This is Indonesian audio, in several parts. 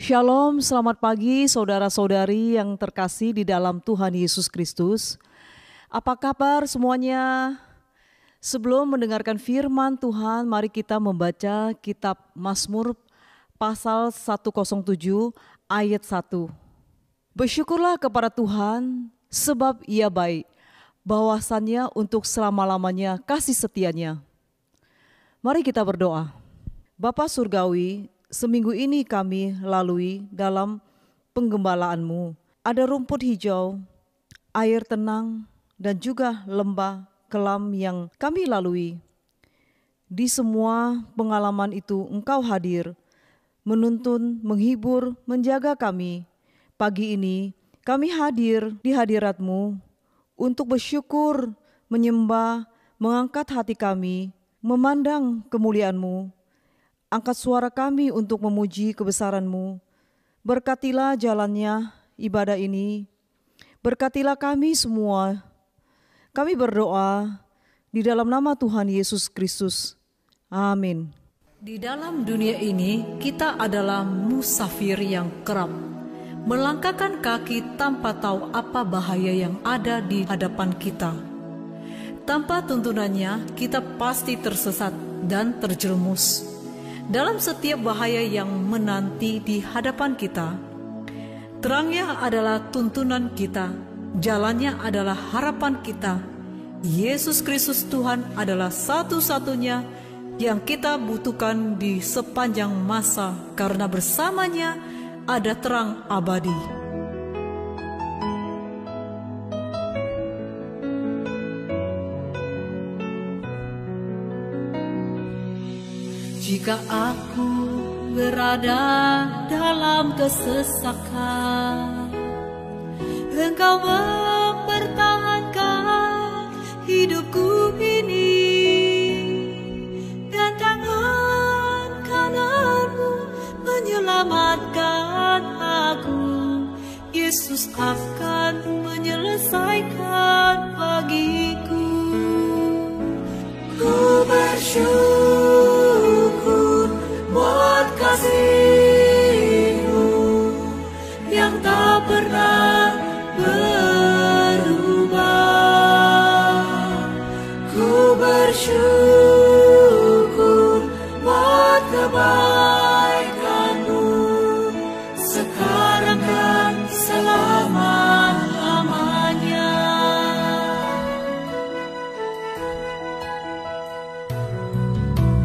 Shalom, selamat pagi saudara-saudari yang terkasih di dalam Tuhan Yesus Kristus. Apa kabar semuanya? Sebelum mendengarkan firman Tuhan, mari kita membaca kitab Mazmur pasal 107 ayat 1. Bersyukurlah kepada Tuhan sebab Ia baik, bahwasannya untuk selama-lamanya kasih setianya. Mari kita berdoa. Bapa Surgawi, seminggu ini kami lalui dalam penggembalaanmu. Ada rumput hijau, air tenang, dan juga lembah kelam yang kami lalui. Di semua pengalaman itu Engkau hadir, menuntun, menghibur, menjaga kami. Pagi ini kami hadir di hadirat-Mu untuk bersyukur, menyembah, mengangkat hati kami, memandang kemuliaan-Mu. Angkat suara kami untuk memuji kebesaran-Mu. Berkatilah jalannya ibadah ini. Berkatilah kami semua. Kami berdoa di dalam nama Tuhan Yesus Kristus. Amin. Di dalam dunia ini kita adalah musafir yang kerap melangkahkan kaki tanpa tahu apa bahaya yang ada di hadapan kita. Tanpa tuntunannya kita pasti tersesat dan terjerumus dalam setiap bahaya yang menanti di hadapan kita. Terangnya adalah tuntunan kita, jalannya adalah harapan kita. Yesus Kristus Tuhan adalah satu-satunya yang kita butuhkan di sepanjang masa, karena bersamanya ada terang abadi. Jika aku berada dalam kesesakan, Engkau mempertahankan hidupku ini, dan tangan kanan-Mu menyelamatkan aku. Yesus akan menyelesaikan bagiku. Ku bersyukur buat kasih-Mu yang tak pernah berubah. Ku bersyukur buat kebaikan-Mu sekarang dan selama-lamanya.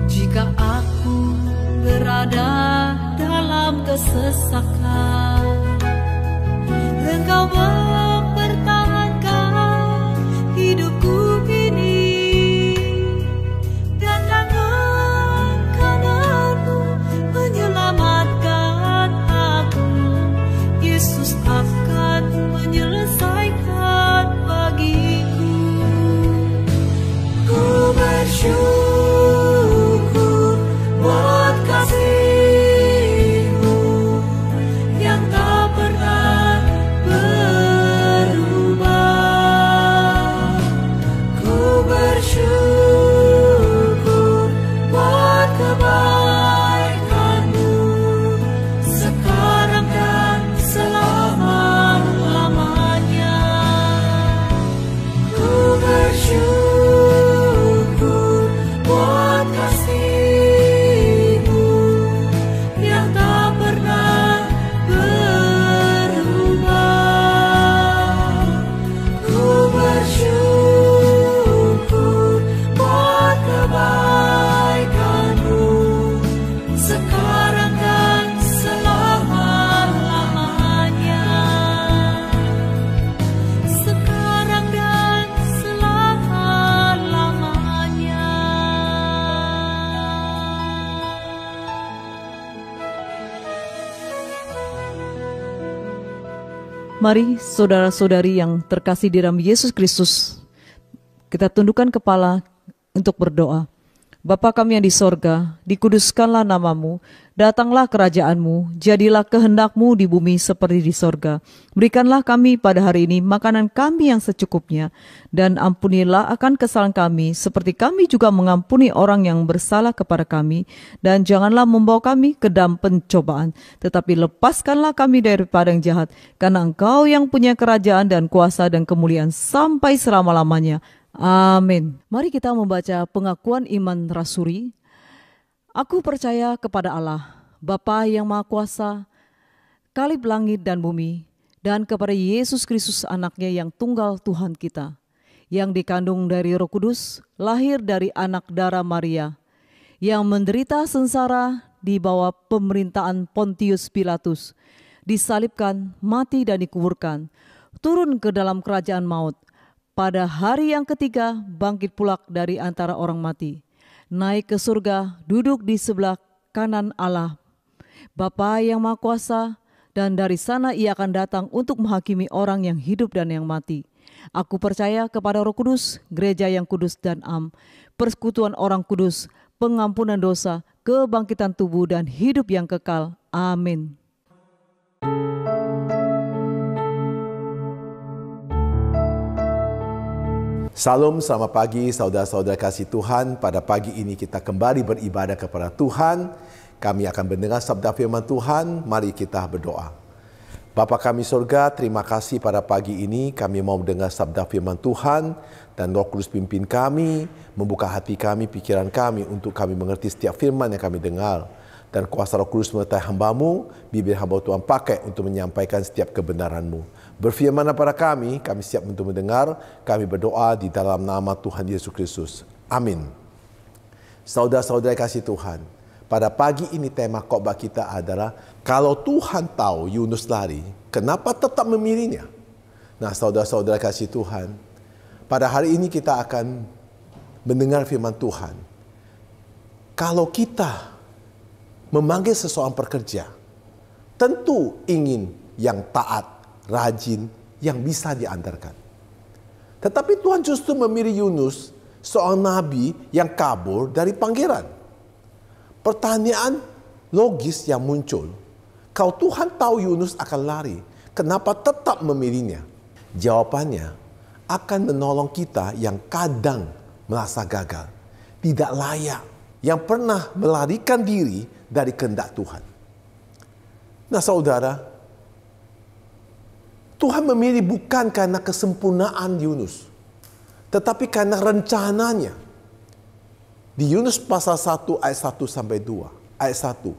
Jika aku berada dalam kesesakan, Engkau mempertahankan hidupku ini, dan tangan kanan-Mu menyelamatkan aku. Yesus akan menyelesaikan bagiku. Ku bersyukur buat kasih-Mu yang tak pernah berubah. Ku bersyukur buat kebaikan-Mu sekarang dan selama-lamanya. Ku bersyukur buat kasih-Mu yang tak pernah berubah. Ku bersyukur buat kebaikan-Mu sekarang dan selama-lamanya. Sekarang dan selama-lamanya. Mari saudara-saudari yang terkasih di dalam Yesus Kristus, kita tundukkan kepala untuk berdoa. Bapa kami yang di sorga, dikuduskanlah nama-Mu, Datanglah kerajaan-Mu, jadilah kehendak-Mu di bumi seperti di sorga. Berikanlah kami pada hari ini makanan kami yang secukupnya, dan ampunilah akan kesalahan kami, seperti kami juga mengampuni orang yang bersalah kepada kami. Dan janganlah membawa kami ke dalam pencobaan, tetapi lepaskanlah kami daripada yang jahat, karena Engkau yang punya kerajaan dan kuasa dan kemuliaan sampai selama-lamanya. Amin. Mari kita membaca pengakuan iman rasuli. Aku percaya kepada Allah, Bapa yang Maha Kuasa, Kalib langit dan bumi, dan kepada Yesus Kristus anaknya yang tunggal Tuhan kita, yang dikandung dari Roh Kudus, lahir dari anak darah Maria, yang menderita sengsara di bawah pemerintahan Pontius Pilatus, disalibkan, mati dan dikuburkan, turun ke dalam kerajaan maut, pada hari yang ketiga bangkit pula dari antara orang mati, naik ke surga, duduk di sebelah kanan Allah, Bapa yang Maha Kuasa, dan dari sana Ia akan datang untuk menghakimi orang yang hidup dan yang mati. Aku percaya kepada Roh Kudus, gereja yang kudus dan am, persekutuan orang kudus, pengampunan dosa, kebangkitan tubuh dan hidup yang kekal. Amin. Salam, selamat pagi saudara-saudara kasih Tuhan. Pada pagi ini kita kembali beribadah kepada Tuhan. Kami akan mendengar sabda firman Tuhan. Mari kita berdoa. Bapa kami surga, terima kasih pada pagi ini kami mau mendengar sabda firman Tuhan, dan Roh Kudus pimpin kami, membuka hati kami, pikiran kami untuk kami mengerti setiap firman yang kami dengar. Dan kuasa Roh Kudus menyertai hamba-Mu, bibir hamba Tuhan pakai untuk menyampaikan setiap kebenaran-Mu. Berfirman kepada kami siap untuk mendengar. Kami berdoa di dalam nama Tuhan Yesus Kristus. Amin. Saudara-saudara kasih Tuhan, pada pagi ini tema khotbah kita adalah kalau Tuhan tahu Yunus lari, kenapa tetap memilihnya? Nah, saudara-saudara kasih Tuhan, pada hari ini kita akan mendengar firman Tuhan. Kalau kita memanggil seseorang pekerja, tentu ingin yang taat, rajin, yang bisa diandalkan. Tetapi Tuhan justru memilih Yunus, seorang nabi yang kabur dari panggilan. Pertanyaan logis yang muncul, kalau Tuhan tahu Yunus akan lari, kenapa tetap memilihnya? Jawabannya akan menolong kita yang kadang merasa gagal, tidak layak, yang pernah melarikan diri dari kehendak Tuhan. Nah saudara, Tuhan memilih bukan karena kesempurnaan Yunus, tetapi karena rencananya. Di Yunus pasal 1 ayat 1 sampai 2. Ayat 1.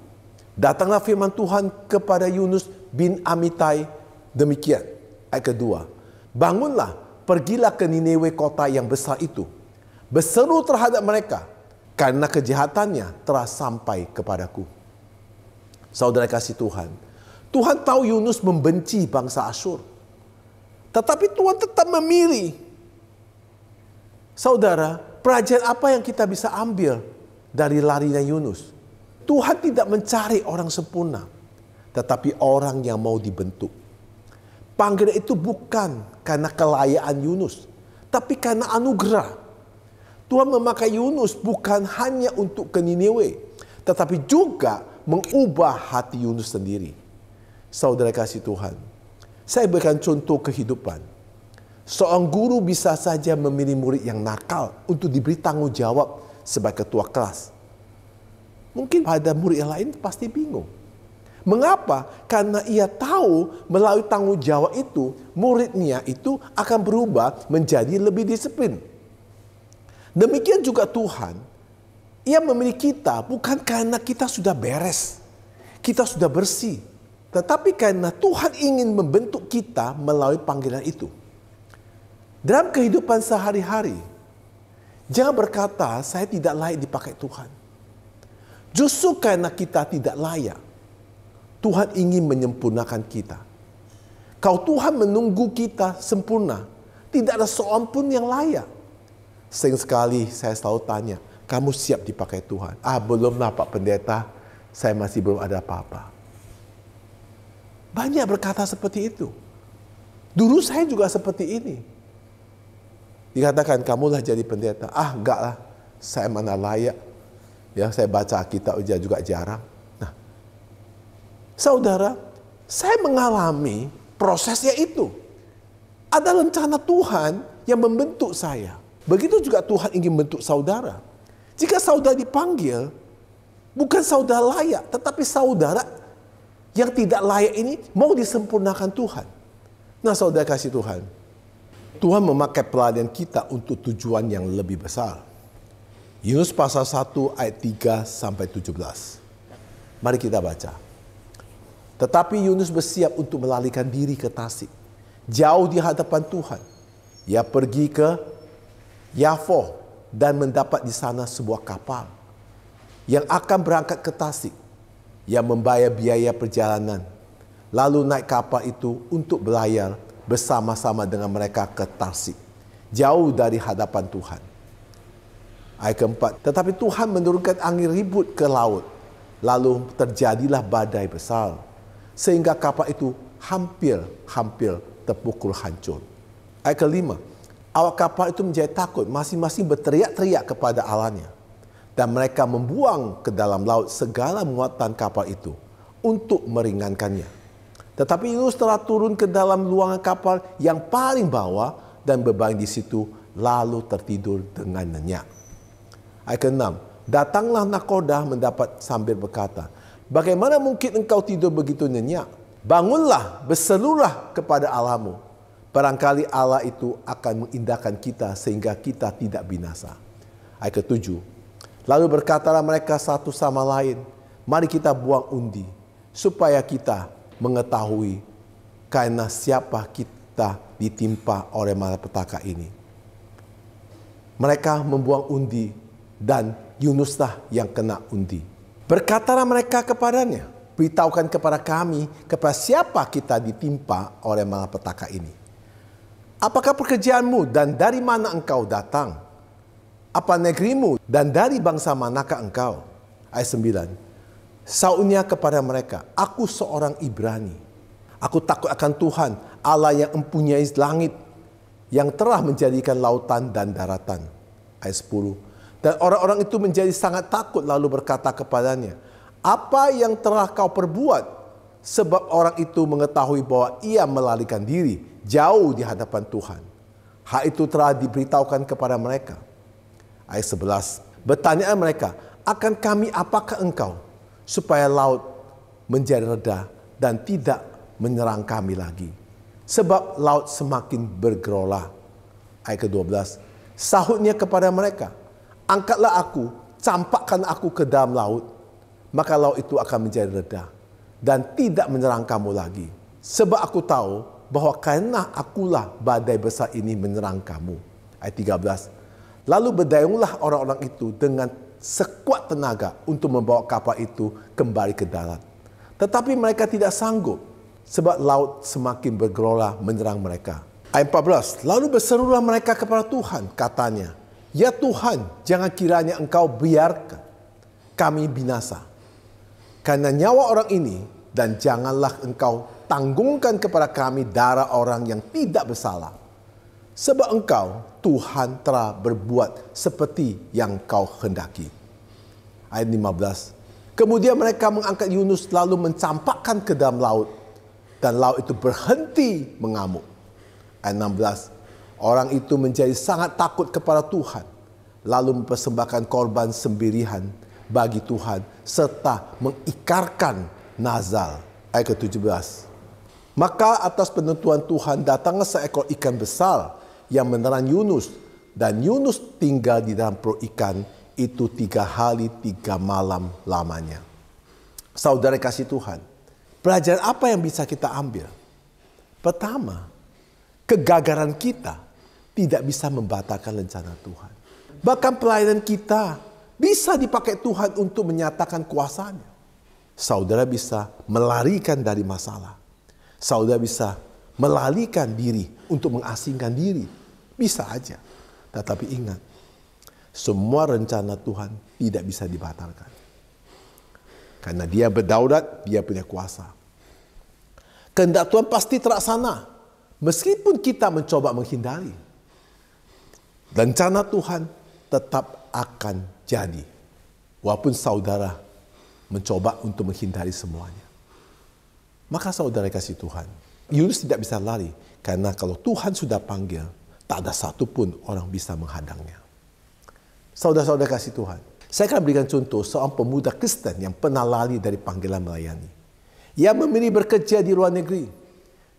Datanglah firman Tuhan kepada Yunus bin Amitai demikian. Ayat kedua. Bangunlah, pergilah ke Niniwe kota yang besar itu. Berseru terhadap mereka, karena kejahatannya telah sampai kepadaku. Saudara kasih Tuhan, Tuhan tahu Yunus membenci bangsa Asyur. Tetapi Tuhan tetap memilih. Saudara, pelajaran apa yang kita bisa ambil dari larinya Yunus? Tuhan tidak mencari orang sempurna, tetapi orang yang mau dibentuk. Panggilan itu bukan karena kelayaan Yunus, tapi karena anugerah. Tuhan memakai Yunus bukan hanya untuk ke Niniwe, tetapi juga mengubah hati Yunus sendiri. Saudara kasih Tuhan, saya berikan contoh kehidupan. Seorang guru bisa saja memilih murid yang nakal untuk diberi tanggung jawab sebagai ketua kelas. Mungkin pada murid yang lain pasti bingung. Mengapa? Karena ia tahu melalui tanggung jawab itu, muridnya itu akan berubah menjadi lebih disiplin. Demikian juga Tuhan, Ia memilih kita bukan karena kita sudah beres, kita sudah bersih, tetapi karena Tuhan ingin membentuk kita melalui panggilan itu. Dalam kehidupan sehari-hari, jangan berkata, saya tidak layak dipakai Tuhan. Justru karena kita tidak layak, Tuhan ingin menyempurnakan kita. Kalau Tuhan menunggu kita sempurna, tidak ada seorang pun yang layak. Sering sekali saya selalu tanya, kamu siap dipakai Tuhan? Belum lah Pak Pendeta, saya masih belum ada apa-apa. Banyak berkata seperti itu. Dulu saya juga seperti ini. Dikatakan, kamulah jadi pendeta. Enggak lah, saya mana layak. Ya, saya baca Alkitab juga jarang. Nah, Saudara, saya mengalami prosesnya itu. Ada rencana Tuhan yang membentuk saya. Begitu juga Tuhan ingin membentuk saudara. Jika saudara dipanggil, bukan saudara layak, tetapi saudara yang tidak layak ini mau disempurnakan Tuhan. Nah, saudara kasih Tuhan, Tuhan memakai pelayanan kita untuk tujuan yang lebih besar. Yunus pasal 1 ayat 3 sampai 17. Mari kita baca. Tetapi Yunus bersiap untuk melarikan diri ke Tasik, jauh di hadapan Tuhan. Ia pergi ke Yafo dan mendapat di sana sebuah kapal yang akan berangkat ke Tasik. Ia membayar biaya perjalanan, lalu naik kapal itu untuk berlayar bersama-sama dengan mereka ke Tasik, jauh dari hadapan Tuhan. Ayat keempat, tetapi Tuhan menurunkan angin ribut ke laut, lalu terjadilah badai besar, sehingga kapal itu hampir terpukul hancur. Ayat kelima, awak kapal itu menjadi takut, masing-masing berteriak-teriak kepada Allahnya. Dan mereka membuang ke dalam laut segala muatan kapal itu untuk meringankannya. Tetapi Yunus telah turun ke dalam ruangan kapal yang paling bawah dan berbaring di situ, lalu tertidur dengan nyenyak. Ayat ke-6, datanglah nakoda mendapat sambil berkata, bagaimana mungkin engkau tidur begitu nyenyak? Bangunlah, berserulah kepada Allahmu. Barangkali Allah itu akan mengindahkan kita sehingga kita tidak binasa. Ayat ke-7, lalu berkatalah mereka satu sama lain, mari kita buang undi, supaya kita mengetahui karena siapa kita ditimpa oleh malapetaka ini. Mereka membuang undi dan Yunuslah yang kena undi. Berkatalah mereka kepadanya, beritahukan kepada kami kepada siapa kita ditimpa oleh malapetaka ini. Apakah pekerjaanmu dan dari mana engkau datang? Apa negerimu dan dari bangsa manakah engkau? Ayat 9. Saulnya kepada mereka, aku seorang Ibrani. Aku takut akan Tuhan, Allah yang mempunyai langit, yang telah menjadikan lautan dan daratan. Ayat 10. Dan orang-orang itu menjadi sangat takut lalu berkata kepadanya, apa yang telah kau perbuat? Sebab orang itu mengetahui bahwa ia melarikan diri jauh di hadapan Tuhan. Hal itu telah diberitahukan kepada mereka. Ayat 11. Bertanya mereka, akan kami apakah engkau? Supaya laut menjadi reda dan tidak menyerang kami lagi. Sebab laut semakin bergerolak. Ayat ke-12. Sahutnya kepada mereka, angkatlah aku, campakkan aku ke dalam laut, maka laut itu akan menjadi reda dan tidak menyerang kamu lagi. Sebab aku tahu bahwa karena akulah badai besar ini menyerang kamu. Ayat 13. Lalu berdayunglah orang-orang itu dengan sekuat tenaga untuk membawa kapal itu kembali ke darat. Tetapi mereka tidak sanggup, sebab laut semakin bergerolak menyerang mereka. Ayat 14. Lalu berserulah mereka kepada Tuhan, katanya, ya Tuhan, jangan kiranya engkau biarkan kami binasa karena nyawa orang ini, dan janganlah engkau tanggungkan kepada kami darah orang yang tidak bersalah. Sebab engkau, Tuhan, telah berbuat seperti yang kau hendaki. Ayat 15. Kemudian mereka mengangkat Yunus lalu mencampakkan ke dalam laut, dan laut itu berhenti mengamuk. Ayat 16. Orang itu menjadi sangat takut kepada Tuhan, lalu mempersembahkan korban sembelihan bagi Tuhan, serta mengikarkan nazar. Ayat ke-17. Maka atas penentuan Tuhan datanglah seekor ikan besar yang menelan Yunus, dan Yunus tinggal di dalam perut ikan itu 3 hari 3 malam lamanya. Saudara kasih Tuhan, pelajaran apa yang bisa kita ambil? Pertama, kegagalan kita tidak bisa membatalkan rencana Tuhan. Bahkan pelayanan kita bisa dipakai Tuhan untuk menyatakan kuasa-Nya. Saudara bisa melarikan dari masalah. Saudara bisa melarikan diri untuk mengasingkan diri. Bisa aja. Tetapi ingat, semua rencana Tuhan tidak bisa dibatalkan. Karena Dia berdaulat, Dia punya kuasa. Kehendak Tuhan pasti terlaksana, meskipun kita mencoba menghindari. Rencana Tuhan tetap akan jadi, walaupun saudara mencoba untuk menghindari semuanya. Maka saudara kasih Tuhan, Yunus tidak bisa lari. Karena kalau Tuhan sudah panggil, tak ada satupun orang bisa menghadangnya. Saudara-saudara kasih Tuhan, saya akan berikan contoh seorang pemuda Kristen yang pernah lari dari panggilan melayani. Ia memilih bekerja di luar negeri,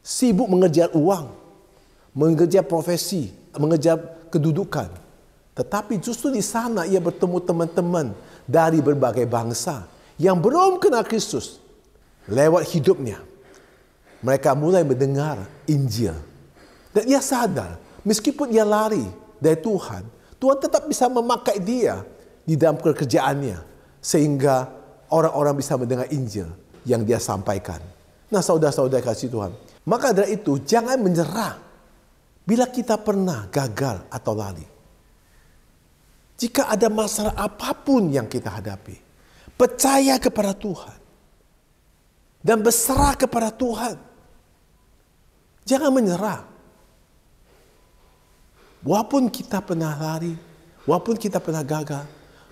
sibuk mengejar uang, mengejar profesi, mengejar kedudukan. Tetapi justru di sana ia bertemu teman-teman dari berbagai bangsa yang belum kenal Kristus. Lewat hidupnya, mereka mulai mendengar Injil. Dan ia sadar, meskipun ia lari dari Tuhan, Tuhan tetap bisa memakai dia di dalam pekerjaannya. Sehingga orang-orang bisa mendengar Injil yang dia sampaikan. Nah saudara-saudara kasih Tuhan, maka dari itu jangan menyerah bila kita pernah gagal atau lari. Jika ada masalah apapun yang kita hadapi, percaya kepada Tuhan. Dan berserah kepada Tuhan. Jangan menyerah. Walaupun kita pernah lari, walaupun kita pernah gagal,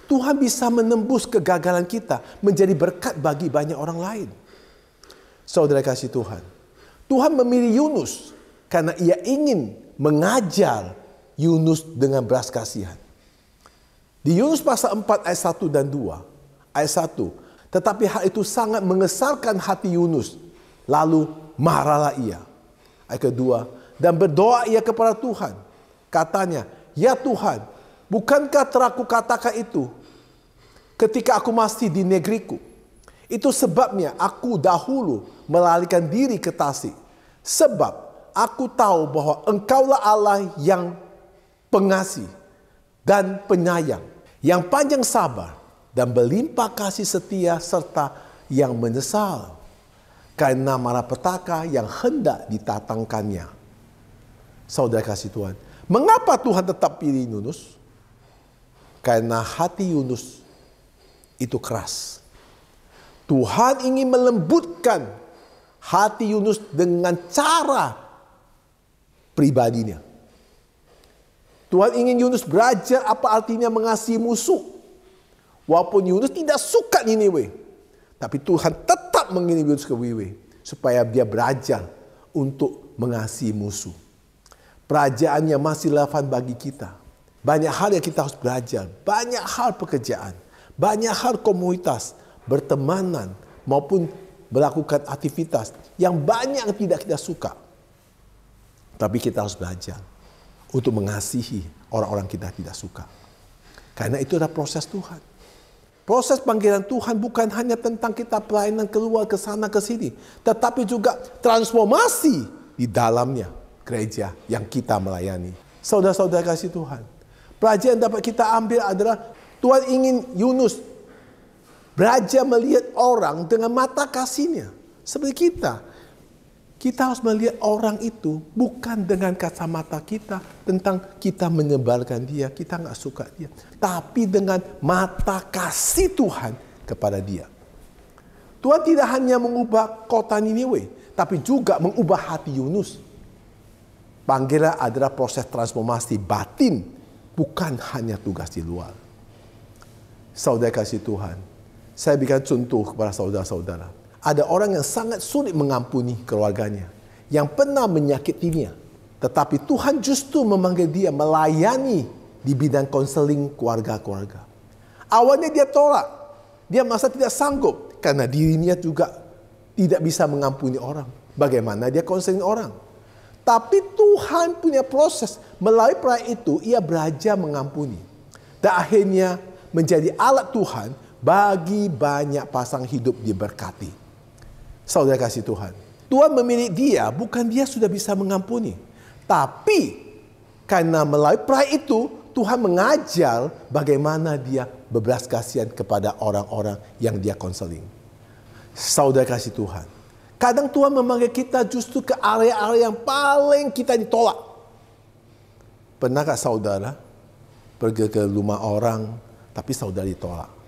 Tuhan bisa menembus kegagalan kita menjadi berkat bagi banyak orang lain. Saudara kasih Tuhan, Tuhan memilih Yunus karena ia ingin mengajar Yunus dengan belas kasihan. Di Yunus pasal 4 ayat 1 dan 2. Ayat 1. Tetapi hal itu sangat mengesalkan hati Yunus. Lalu marahlah ia. Ayat kedua. Dan berdoa ia kepada Tuhan. Katanya, ya Tuhan, bukankah telah kukatakan itu ketika aku masih di negeriku? Itu sebabnya aku dahulu melarikan diri ke Tasik. Sebab aku tahu bahwa Engkaulah Allah yang pengasih dan penyayang, yang panjang sabar dan berlimpah kasih setia serta yang menyesal karena malapetaka yang hendak ditatangkannya. Saudara kasih Tuhan, mengapa Tuhan tetap pilih Yunus? Karena hati Yunus itu keras. Tuhan ingin melembutkan hati Yunus dengan cara pribadinya. Tuhan ingin Yunus belajar apa artinya mengasihi musuh. Walaupun Yunus tidak suka Niniwe, tapi Tuhan tetap mengirim Yunus ke Niniwe supaya dia belajar untuk mengasihi musuh. Pelajarannya masih relevan bagi kita. Banyak hal yang kita harus belajar, banyak hal pekerjaan, banyak hal komunitas, bertemanan maupun melakukan aktivitas yang banyak yang tidak kita suka. Tapi kita harus belajar untuk mengasihi orang-orang kita tidak suka. Karena itu adalah proses Tuhan. Proses panggilan Tuhan bukan hanya tentang kita pelayanan keluar ke sana ke sini, tetapi juga transformasi di dalamnya gereja yang kita melayani. Saudara-saudara kasih Tuhan, pelajaran yang dapat kita ambil adalah Tuhan ingin Yunus belajar melihat orang dengan mata kasihnya. Seperti kita harus melihat orang itu bukan dengan kacamata kita tentang kita menyebalkan dia, kita nggak suka dia. Tapi dengan mata kasih Tuhan kepada dia. Tuhan tidak hanya mengubah kota Niniwe, tapi juga mengubah hati Yunus. Panggilan adalah proses transformasi batin, bukan hanya tugas di luar. Saudara kasih Tuhan, saya berikan contoh kepada saudara-saudara. Ada orang yang sangat sulit mengampuni keluarganya, yang pernah menyakitinya. Tetapi Tuhan justru memanggil dia melayani di bidang konseling keluarga-keluarga. Awalnya dia tolak, dia merasa tidak sanggup karena dirinya juga tidak bisa mengampuni orang. Bagaimana dia konseling orang? Tapi Tuhan punya proses, melalui proses itu ia belajar mengampuni. Dan akhirnya menjadi alat Tuhan bagi banyak pasang hidup diberkati. Saudara kasih Tuhan, Tuhan memilih dia bukan dia sudah bisa mengampuni, tapi karena melalui proses itu Tuhan mengajar bagaimana dia berbelas kasihan kepada orang-orang yang dia konseling. Saudara kasih Tuhan, kadang Tuhan memanggil kita justru ke area-area yang paling kita ditolak. Pernahkah saudara pergi ke rumah orang tapi saudara ditolak?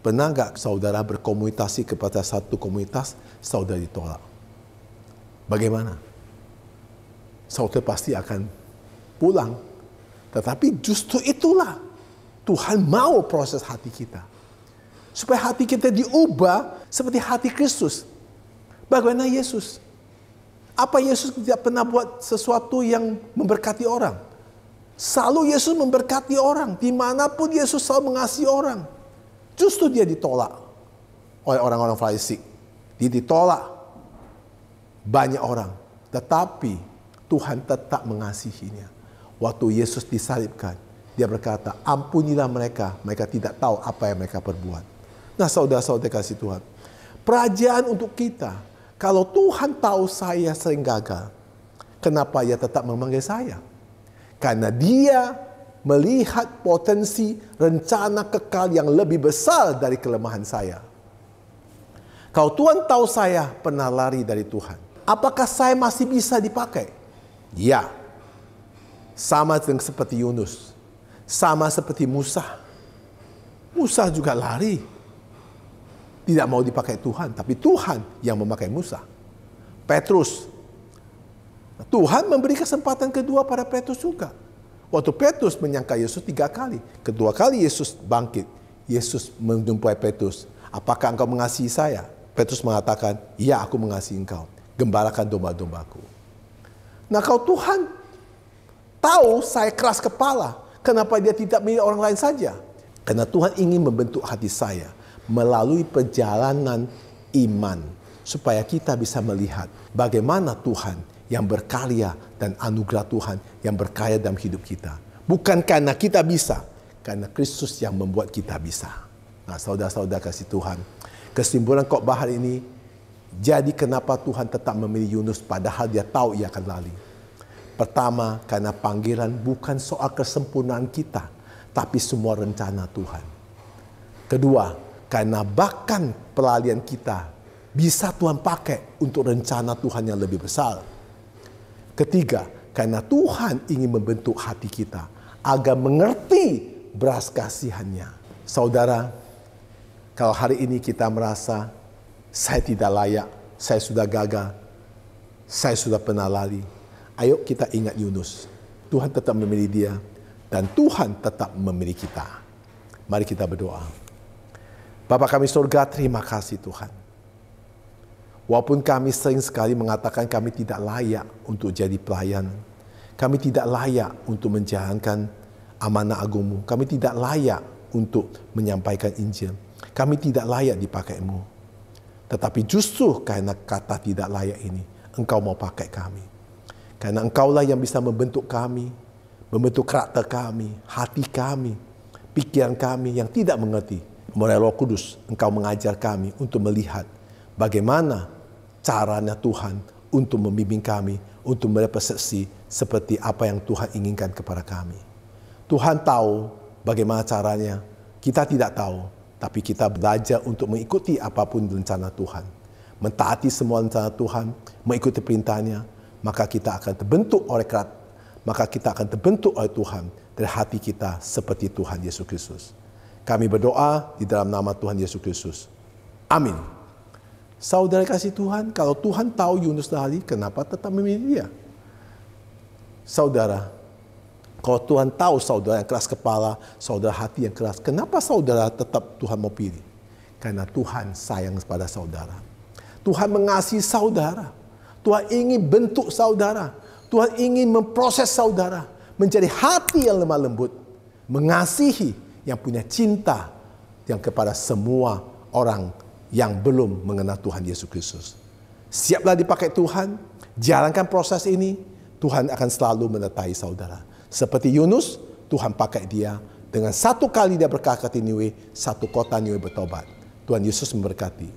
Pernah nggak saudara berkomunikasi kepada satu komunitas, saudara ditolak? Bagaimana? Saudara pasti akan pulang. Tetapi justru itulah Tuhan mau proses hati kita. Supaya hati kita diubah seperti hati Kristus. Bagaimana Yesus? Apa Yesus tidak pernah buat sesuatu yang memberkati orang? Selalu Yesus memberkati orang. Dimanapun Yesus selalu mengasihi orang. Justru dia ditolak oleh orang-orang Farisi. Dia ditolak banyak orang. Tetapi Tuhan tetap mengasihinya. Waktu Yesus disalibkan, dia berkata, ampunilah mereka. Mereka tidak tahu apa yang mereka perbuat. Nah saudara-saudara kasih Tuhan. Perajaan untuk kita. Kalau Tuhan tahu saya sering gagal, kenapa ia tetap memanggil saya? Karena dia melihat potensi rencana kekal yang lebih besar dari kelemahan saya. Kalau Tuhan tahu saya pernah lari dari Tuhan, apakah saya masih bisa dipakai? Ya. Sama dengan seperti Yunus. Sama seperti Musa. Musa juga lari. Tidak mau dipakai Tuhan, tapi Tuhan yang memakai Musa. Petrus. Tuhan memberi kesempatan kedua pada Petrus juga. Waktu Petrus menyangka Yesus 3 kali. Kedua kali Yesus bangkit. Yesus menjumpai Petrus. Apakah engkau mengasihi saya? Petrus mengatakan, ya aku mengasihi engkau. Gembalakan domba-dombaku. Nah kalau Tuhan tahu saya keras kepala, kenapa dia tidak milih orang lain saja? Karena Tuhan ingin membentuk hati saya melalui perjalanan iman. Supaya kita bisa melihat bagaimana Tuhan yang berkarya dan anugerah Tuhan yang berkarya dalam hidup kita. Bukan karena kita bisa, karena Kristus yang membuat kita bisa. Nah saudara-saudara kasih Tuhan, kesimpulan khotbah hari ini, jadi kenapa Tuhan tetap memilih Yunus padahal dia tahu ia akan lari. Pertama, karena panggilan bukan soal kesempurnaan kita, tapi semua rencana Tuhan. Kedua, karena bahkan pelarian kita bisa Tuhan pakai untuk rencana Tuhan yang lebih besar. Ketiga, karena Tuhan ingin membentuk hati kita agar mengerti belas kasihannya. Saudara, kalau hari ini kita merasa saya tidak layak, saya sudah gagal, saya sudah pernah lari, ayo kita ingat Yunus. Tuhan tetap memilih dia dan Tuhan tetap memilih kita. Mari kita berdoa. Bapa kami surga, terima kasih Tuhan. Walaupun kami sering sekali mengatakan kami tidak layak untuk jadi pelayan. Kami tidak layak untuk menjalankan amanah agung-Mu. Kami tidak layak untuk menyampaikan Injil. Kami tidak layak dipakai-Mu. Tetapi justru karena kata tidak layak ini, Engkau mau pakai kami. Karena Engkaulah yang bisa membentuk kami, membentuk karakter kami, hati kami, pikiran kami yang tidak mengerti. Melalui Roh Kudus, Engkau mengajar kami untuk melihat bagaimana caranya Tuhan untuk membimbing kami, untuk merepresentasi seperti apa yang Tuhan inginkan kepada kami. Tuhan tahu bagaimana caranya, kita tidak tahu, tapi kita belajar untuk mengikuti apapun rencana Tuhan. Mentaati semua rencana Tuhan, mengikuti perintahnya, maka kita akan terbentuk oleh Tuhan dari hati kita seperti Tuhan Yesus Kristus. Kami berdoa di dalam nama Tuhan Yesus Kristus. Amin. Saudara kasih Tuhan, kalau Tuhan tahu Yunus lari, kenapa tetap memilih dia? Saudara, kalau Tuhan tahu saudara yang keras kepala, saudara hati yang keras, kenapa saudara tetap Tuhan mau pilih? Karena Tuhan sayang kepada saudara. Tuhan mengasihi saudara. Tuhan ingin bentuk saudara. Tuhan ingin memproses saudara menjadi hati yang lemah lembut, mengasihi, yang punya cinta yang kepada semua orang yang belum mengenal Tuhan Yesus Kristus. Siaplah dipakai Tuhan, jalankan proses ini, Tuhan akan selalu menyertai saudara. Seperti Yunus, Tuhan pakai dia dengan 1 kali dia berkata ke Niniwe, 1 kota Niniwe bertobat. Tuhan Yesus memberkati.